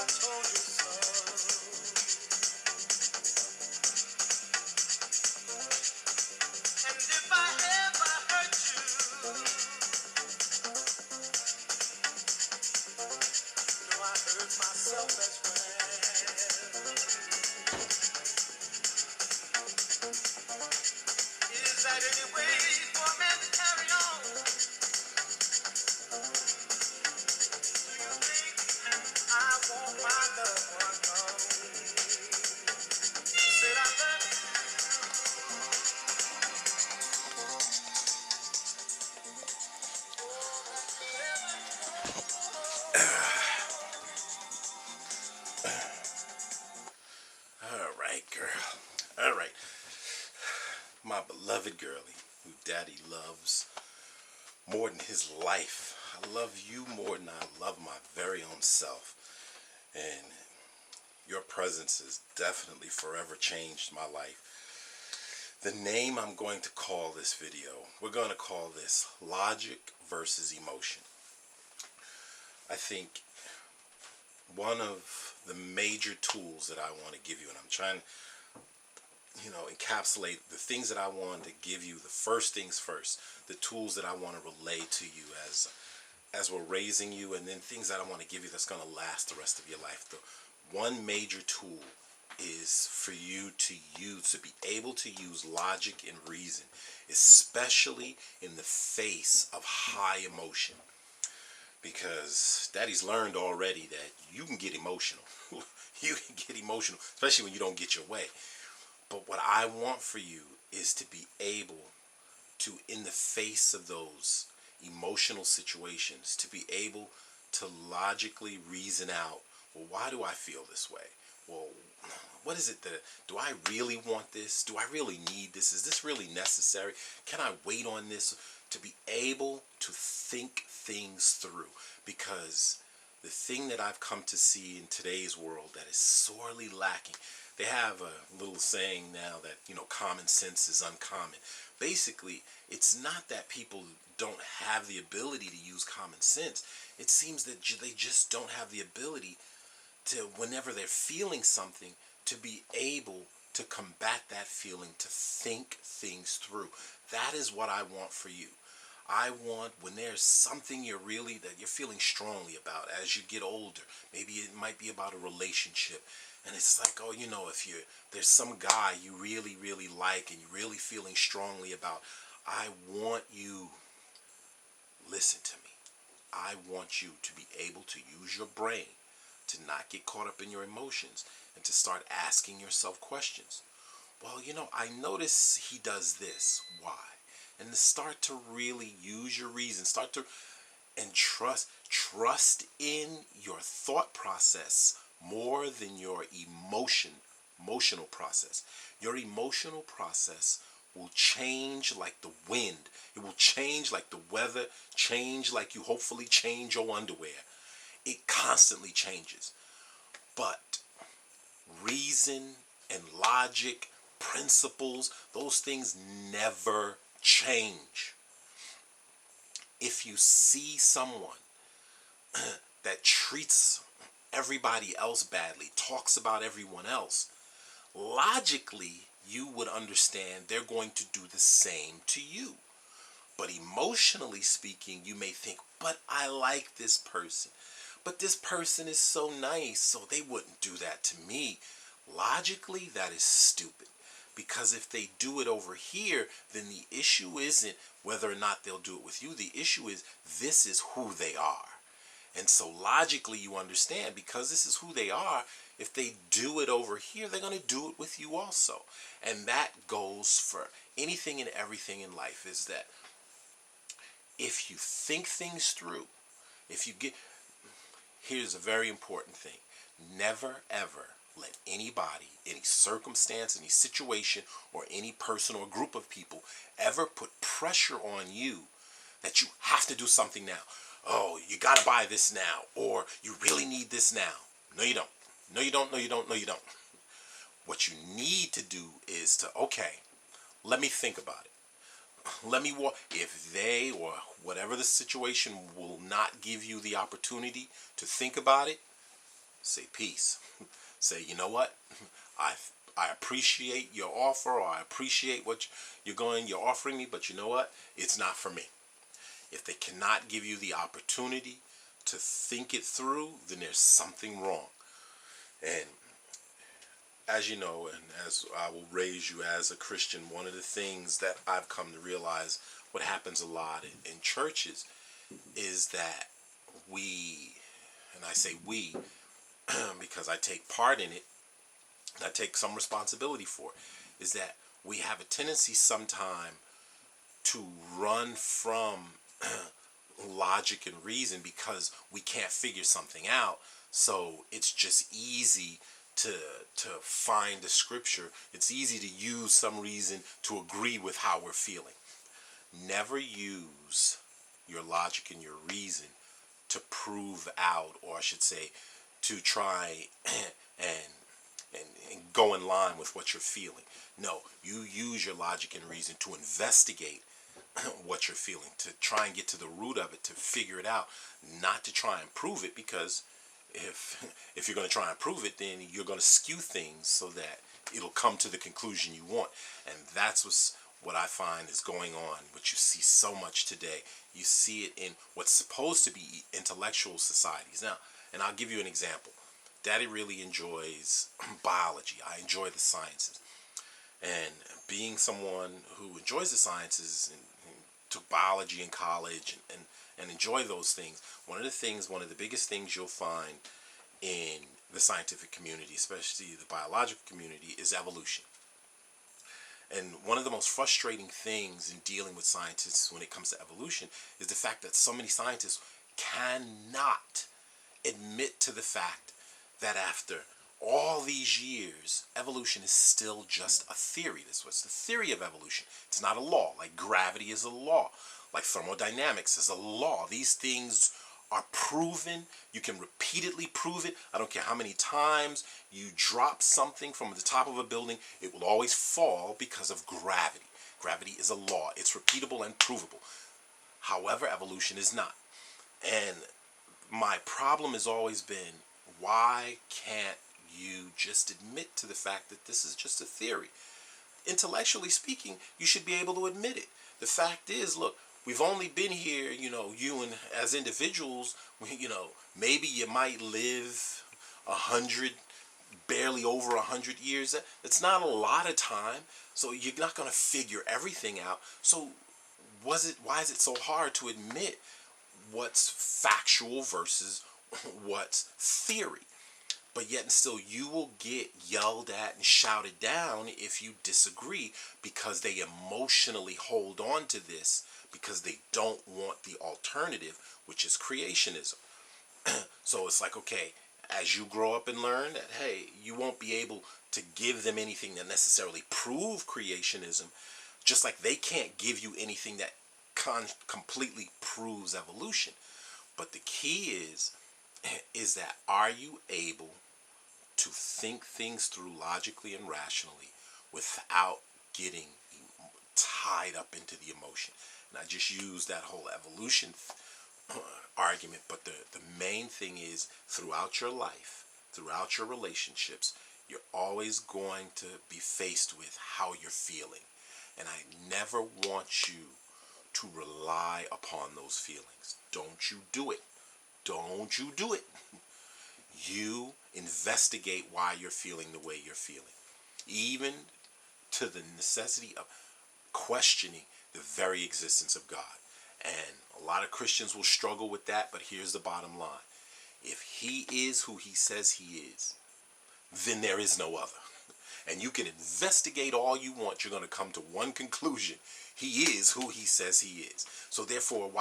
told you so. And if I ever hurt you, no, I hurt myself as well. Is that any way for a man to carry on? Do you think I want my loved one gone? Said I love you. All right, girl. All right. My beloved girlie, who daddy loves more than his life. I love you more than I love my very own self. And your presence has definitely forever changed my life. The name I'm going to call this video, we're going to call this Logic versus Emotion. I think one of the major tools that I want to give you, and I'm trying to encapsulate the things that I want to give you, the first things first, the tools that I want to relay to you as we're raising you, and then things that I want to give you that's going to last the rest of your life. The one major tool is for you to be able to use logic and reason, especially in the face of high emotion. Because daddy's learned already that you can get emotional. You can get emotional, especially when you don't get your way. But what I want for you is to be able to, in the face of those emotional situations, to be able to logically reason out, well, why do I feel this way? Well, what is it that, do I really want this? Do I really need this? Is this really necessary? Can I wait on this? To be able to think things through. Because the thing that I've come to see in today's world that is sorely lacking, they have a little saying now that, common sense is uncommon. Basically, it's not that people don't have the ability to use common sense. It seems that they just don't have the ability to, whenever they're feeling something, to be able to combat that feeling, to think things through. That is what I want for you. I want, when there's something that you're feeling strongly about as you get older, maybe it might be about a relationship, and it's like, if there's some guy you really, really like and you're really feeling strongly about, I want you, listen to me. I want you to be able to use your brain, to not get caught up in your emotions, and to start asking yourself questions. Well, I notice he does this. Why? And to start to really use your reason, and trust in your thought process more than your emotional process. Your emotional process will change like the wind. It will change like the weather, change like you hopefully change your underwear. It constantly changes. But reason and logic, principles, those things never change. If you see someone that treats everybody else badly, talks about everyone else, logically you would understand they're going to do the same to you. But emotionally speaking, you may think, but I like this person. But this person is so nice, so they wouldn't do that to me. Logically, that is stupid. Because if they do it over here, then the issue isn't whether or not they'll do it with you. The issue is, this is who they are. And so logically you understand, because this is who they are, if they do it over here, they're going to do it with you also. And that goes for anything and everything in life, is that if you think things through, here's a very important thing. Never ever let anybody, any circumstance, any situation, or any person or group of people ever put pressure on you that you have to do something now. Oh, you got to buy this now, or you really need this now. No, you don't. No, you don't. No, you don't. No, you don't. What you need to do is to, okay, let me think about it. If they or whatever the situation will not give you the opportunity to think about it, say peace. Say, you know what? I I appreciate your offer, or I appreciate what you're offering me, but you know what? It's not for me. If they cannot give you the opportunity to think it through, then there's something wrong. And as you know, and as I will raise you as a Christian, one of the things that I've come to realize what happens a lot in churches is that we, and I say we because I take part in it, and I take some responsibility for it, is that we have a tendency sometime to run from logic and reason because we can't figure something out. So it's just easy to find the scripture. It's easy to use some reason to agree with how we're feeling. Never use your logic and your reason to prove out, or I should say, to try and and go in line with what you're feeling. No, you use your logic and reason to investigate what you're feeling, to try and get to the root of it, to figure it out, not to try and prove it, because if you're going to try and prove it, then you're going to skew things so that it'll come to the conclusion you want. And that's what I find is going on, what you see so much today. You see it in what's supposed to be intellectual societies. Now, and I'll give you an example. Daddy really enjoys biology. I enjoy the sciences. And being someone who enjoys the sciences and took biology in college and enjoy those things, one of the biggest things you'll find in the scientific community, especially the biological community, is evolution. And one of the most frustrating things in dealing with scientists when it comes to evolution is the fact that so many scientists cannot admit to the fact that after all these years, evolution is still just a theory. This was the theory of evolution. It's not a law. Like gravity is a law. Like thermodynamics is a law. These things are proven. You can repeatedly prove it. I don't care how many times you drop something from the top of a building, it will always fall because of gravity. Gravity is a law. It's repeatable and provable. However, evolution is not. And my problem has always been, why can't you just admit to the fact that this is just a theory? Intellectually speaking, you should be able to admit it. The fact is, look, we've only been here, you and as individuals, maybe you might live 100, barely over 100 years. That's not a lot of time. So you're not going to figure everything out. So why is it so hard to admit what's factual versus what's theory? But yet and still, you will get yelled at and shouted down if you disagree, because they emotionally hold on to this because they don't want the alternative, which is creationism. So it's like, okay, as you grow up and learn that, hey, you won't be able to give them anything that necessarily prove creationism, just like they can't give you anything that completely proves evolution. But the key is that, are you able to think things through logically and rationally without getting tied up into the emotion? And I just use that whole evolution argument, but the main thing is, throughout your life, throughout your relationships, you're always going to be faced with how you're feeling. And I never want you to rely upon those feelings. Don't you do it. Don't you do it. You investigate why you're feeling the way you're feeling, even to the necessity of questioning the very existence of God. And a lot of Christians will struggle with that, but here's the bottom line. If he is who he says he is, then there is no other. And you can investigate all you want, you're going to come to one conclusion. He is who he says he is. So therefore, why